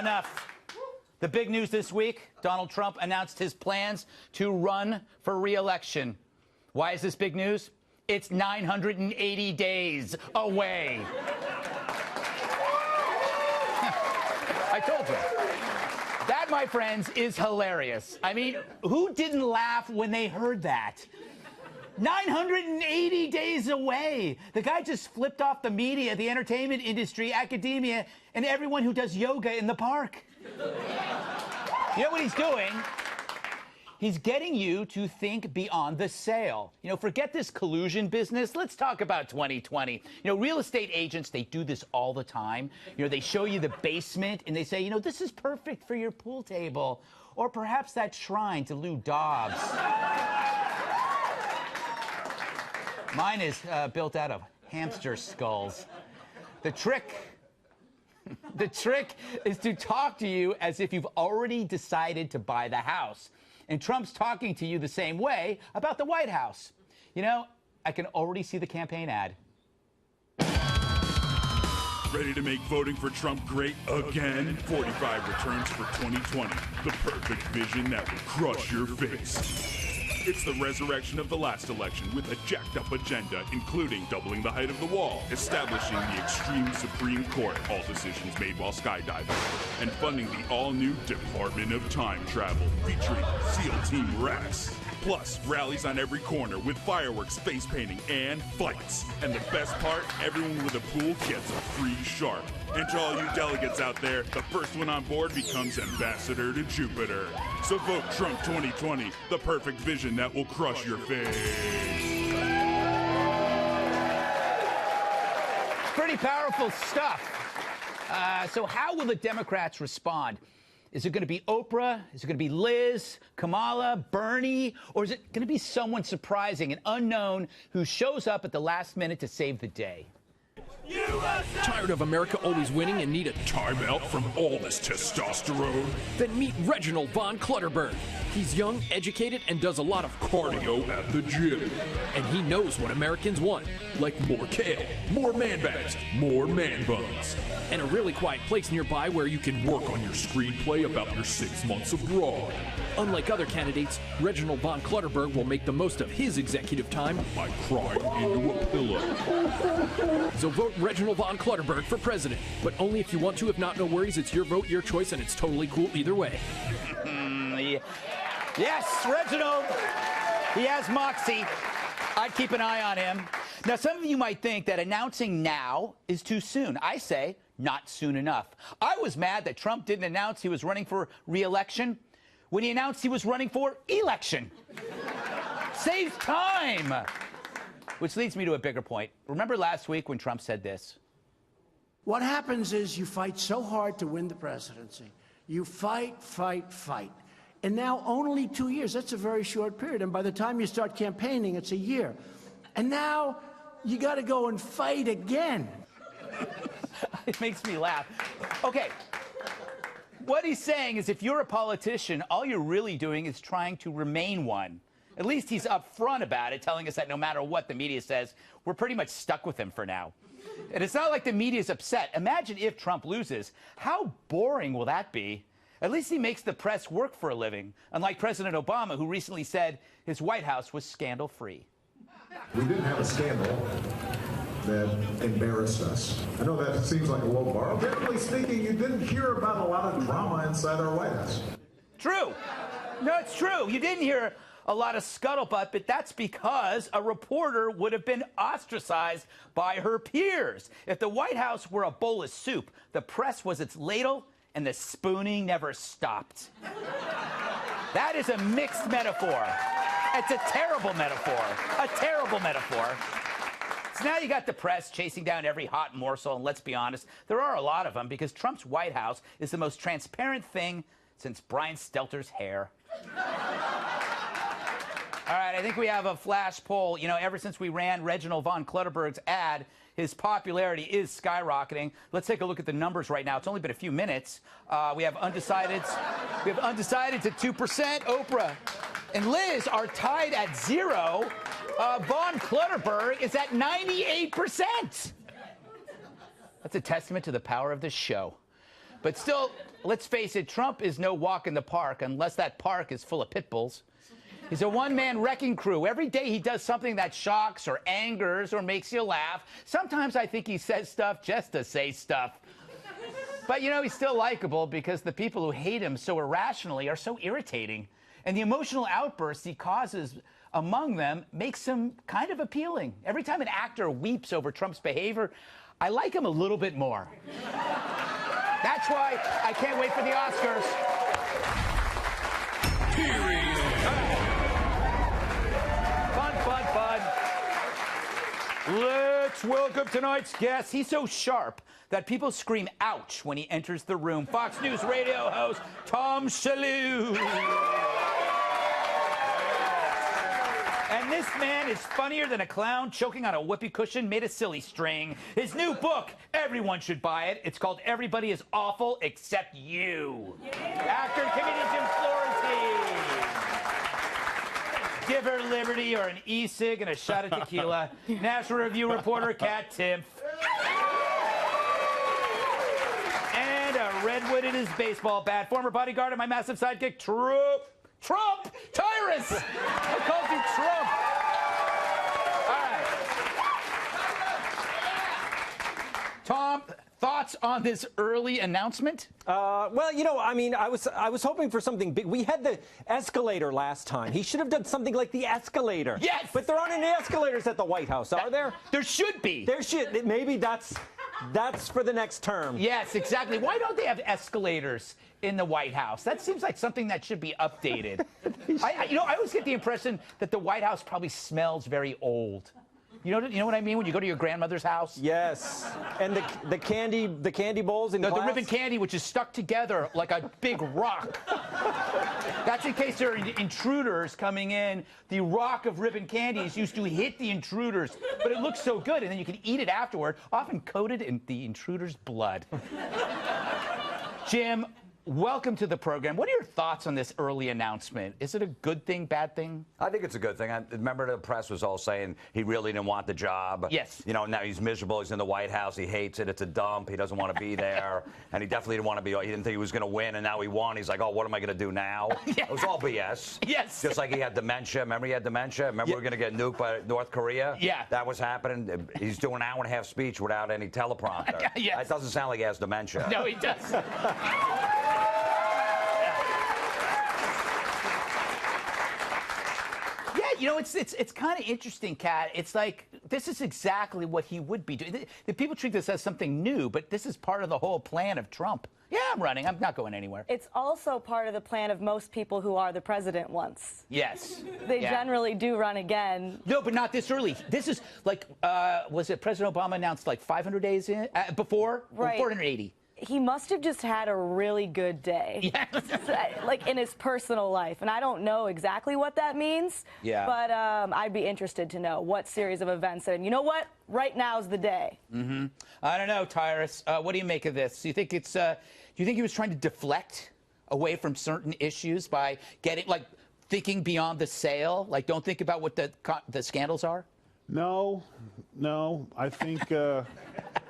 Enough. The big news this week, Donald Trump announced his plans to run for re-election. Why is this big news? It's 980 days away. I told you. That, my friends, is hilarious. I mean, who didn't laugh when they heard that? 980 days away. The guy just flipped off the media, the entertainment industry, academia, and everyone who does yoga in the park. You know what he's doing? He's getting you to think beyond the sale. You know, forget this collusion business. Let's talk about 2020. You know, real estate agents, they do this all the time. You know, they show you the basement and they say, you know, this is perfect for your pool table. Or perhaps that shrine to Lou Dobbs. Mine is built out of hamster skulls. The trick is to talk to you as if you've already decided to buy the house. And Trump's talking to you the same way about the White House. You know, I can already see the campaign ad. Ready to make voting for Trump great again? 45 returns for 2020. The perfect vision that will crush your face. It's the resurrection of the last election with a jacked-up agenda, including doubling the height of the wall, establishing the extreme Supreme Court, all decisions made while skydiving, and funding the all-new Department of Time Travel, featuring SEAL Team Rex. Plus, rallies on every corner with fireworks, face painting, and fights. And the best part, everyone with a pool gets a free shark. And to all you delegates out there, the first one on board becomes ambassador to Jupiter. So vote Trump 2020, the perfect vision that will crush your face. Pretty powerful stuff. So how will the Democrats respond? Is it going to be Oprah? Is it going to be Liz, Kamala, Bernie? Or is it going to be someone surprising, an unknown, who shows up at the last minute to save the day? USA! Tired of America always winning and need a timeout from all this testosterone? Then meet Reginald von Clutterberg. He's young, educated, and does a lot of cardio at the gym. And he knows what Americans want, like more kale, more man bags, more man buns, and a really quiet place nearby where you can work on your screenplay about your 6 months abroad. Unlike other candidates, Reginald von Clutterberg will make the most of his executive time by crying into a pillow. So vote Reginald von Clutterberg for president, but only if you want to. If not, no worries. It's your vote, your choice, and it's totally cool either way. Yes, Reginald. He has moxie. I'd keep an eye on him. Now, some of you might think that announcing now is too soon. I say not soon enough. I was mad that Trump didn't announce he was running for re-election when he announced he was running for election. Saves time. Which leads me to a bigger point. Remember last week when Trump said this? What happens is you fight so hard to win the presidency. You fight, fight, fight. And now only 2 years, that's a very short period. And by the time you start campaigning, it's a year. And now you got to go and fight again. It makes me laugh. Okay. What he's saying is if you're a politician, all you're really doing is trying to remain one. At least he's upfront about it, telling us that no matter what the media says, we're pretty much stuck with him for now. And it's not like the media's upset. Imagine if Trump loses. How boring will that be? At least he makes the press work for a living, unlike President Obama, who recently said his White House was scandal-free. We didn't have a scandal that embarrassed us. I know that seems like a low bar. Generally speaking, you didn't hear about a lot of drama inside our White House. True. No, it's true. You didn't hear a lot of scuttlebutt, but that's because a reporter would have been ostracized by her peers. If the White House were a bowl of soup, the press was its ladle, and the spooning never stopped. That is a mixed metaphor. It's a terrible metaphor. A terrible metaphor. So now you got the press chasing down every hot morsel, and let's be honest, there are a lot of them because Trump's White House is the most transparent thing since Brian Stelter's hair. All right, I think we have a flash poll. You know, ever since we ran Reginald von Clutterberg's ad, his popularity is skyrocketing. Let's take a look at the numbers right now. It's only been a few minutes. We have undecideds. We have undecided to 2%. Oprah and Liz are tied at 0. Von Clutterberg is at 98%. That's a testament to the power of this show. But still, let's face it, Trump is no walk in the park unless that park is full of pit bulls. He's a one-man wrecking crew. Every day he does something that shocks or angers or makes you laugh. Sometimes I think he says stuff just to say stuff. But, you know, he's still likable because the people who hate him so irrationally are so irritating. And the emotional outbursts he causes among them makes him kind of appealing. Every time an actor weeps over Trump's behavior, I like him a little bit more. That's why I can't wait for the Oscars. Period. Fun, fun, fun. Let's welcome tonight's guest. He's so sharp that people scream ouch when he enters the room. Fox News radio host Tom Shalhoub. And this man is funnier than a clown choking on a whoopee cushion made of silly string. His new book, everyone should buy it. It's called Everybody is Awful Except You. Actor and comedian Jim Florentine. Give her liberty or an e-cig and a shot of tequila. National Review reporter Kat Timpf. And a redwood in his baseball bat. Former bodyguard of my massive sidekick, Trump! Tyrus! I called you Trump. All right. Tom, thoughts on this early announcement? Well, you know, I mean, I was hoping for something big. We had the escalator last time. He should have done something like the escalator. Yes! But there aren't any escalators at the White House, are there? There should be. There should. Maybe that's for the next term. Yes, exactly. Why don't they have escalators in the White House? That seems like something that should be updated. I always get the impression that the White House probably smells very old. You know what I mean when you go to your grandmother's house? Yes. And the candy bowls in the class? ribbon candy, which is stuck together like a big rock. That's in case there are intruders coming in. The rock of ribbon candies used to hit the intruders, but it looks so good, and then you can eat it afterward, often coated in the intruder's blood. Jim, welcome to the program. What are your thoughts on this early announcement? Is it a good thing, bad thing? I think it's a good thing. I remember the press was all saying he really didn't want the job. Yes. You know, now he's miserable. He's in the White House. He hates it. It's a dump. He doesn't want to be there. And he definitely didn't want to be. He didn't think he was going to win, and now he won. He's like, oh, what am I going to do now? Yeah. It was all BS. Yes. Just like he had dementia. Remember he had dementia? Remember we were going to get nuked by North Korea? Yeah. That was happening. He's doing an hour-and-a-half speech without any teleprompter. Yes. That doesn't sound like he has dementia. No, he doesn't. You know, it's kind of interesting, Kat. It's like, this is exactly what he would be doing. The people treat this as something new, but this is part of the whole plan of Trump. Yeah, I'm running. I'm not going anywhere. It's also part of the plan of most people who are the president once. Yes. They generally do run again. No, but not this early. This is like, was it President Obama announced like 500 days in, before? Right. 480. He must have just had a really good day. Yeah. Like in his personal life. And I don't know exactly what that means. Yeah. But I'd be interested to know what series of events. And you know what? Right now's the day. Mm-hmm. I don't know, Tyrus. What do you make of this? Do you think it's, do you think he was trying to deflect away from certain issues by getting, like, thinking beyond the sale? Like, don't think about what the scandals are? No. I think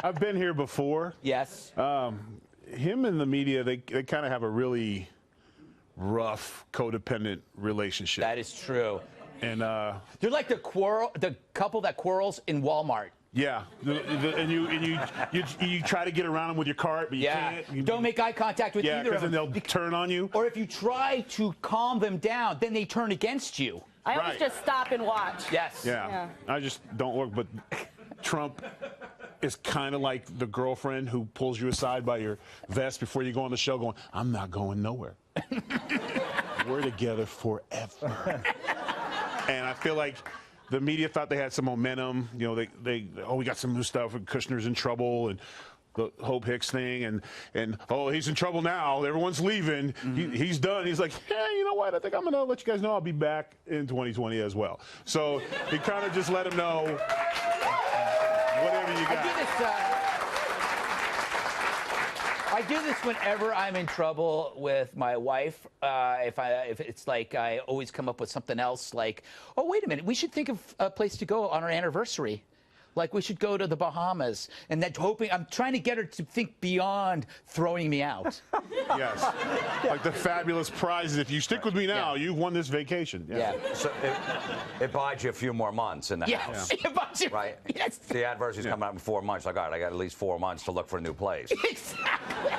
I've been here before. Yes. Him and the media, they kind of have a really rough, codependent relationship. That is true. And they're like the couple that quarrels in Walmart. Yeah, and you try to get around them with your cart, but you can't. Don't make eye contact with either of them. because then they'll turn on you. Or if you try to calm them down, then they turn against you. I always just stop and watch. Yes. Yeah. I just don't work, but Trump is kind of like the girlfriend who pulls you aside by your vest before you go on the show going, I'm not going nowhere. We're together forever. And I feel like the media thought they had some momentum. You know, we got some new stuff, and Kushner's in trouble, and the Hope Hicks thing, and oh, he's in trouble now. Everyone's leaving. Mm-hmm. He's done. He's like, yeah, you know what? I think I'm going to let you guys know I'll be back in 2020 as well. So he kind of just let him know whatever you got. I do this whenever I'm in trouble with my wife. If it's like I always come up with something else, like, oh, wait a minute, we should think of a place to go on our anniversary. Like we should go to the Bahamas, and that hoping I'm trying to get her to think beyond throwing me out. Yes. Like the fabulous prizes. If you stick with me now, you've won this vacation. Yeah. So it buys you a few more months in the house. It buys you, right? Yes. The adversity's coming out in 4 months. Like, all right, I got at least 4 months to look for a new place. Exactly.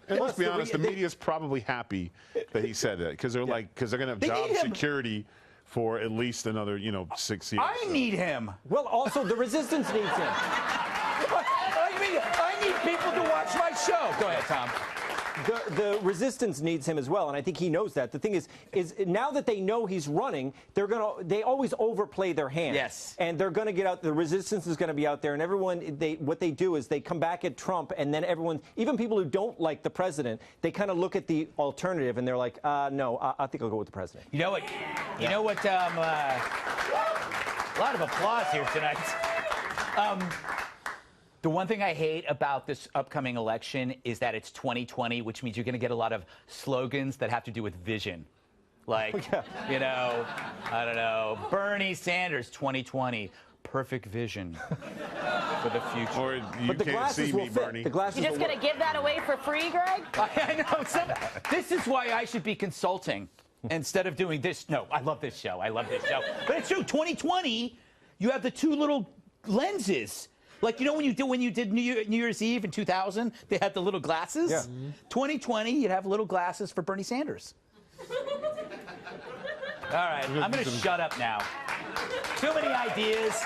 And let's be honest, the media's probably happy that he said that because they're like, because they're going to have job security for at least another, 6 years. I need him. Well, also the resistance needs him. I need people to watch my show. Go ahead, Tom. The resistance needs him as well, and I think he knows that. The thing is now that they know he's running, they always overplay their hand. Yes. And they're gonna get out. The resistance is gonna be out there, and everyone. What they do is they come back at Trump, and then everyone, even people who don't like the president, they kind of look at the alternative, and they're like, no, I think I'll go with the president. You know what? You know what? A lot of applause here tonight. The one thing I hate about this upcoming election is that it's 2020, which means you're going to get a lot of slogans that have to do with vision. Like, I don't know, Bernie Sanders 2020, perfect vision for the future. Or you can't see me, Bernie. The glasses You're just going to give that away for free, Greg? I know. This is why I should be consulting instead of doing this. No, I love this show. I love this show. But it's true. 2020, you have the two little lenses. Like, when you did New Year's Eve in 2000, they had the little glasses. Yeah. 2020, you'd have little glasses for Bernie Sanders. All right, I'm going to shut up now. Too many ideas.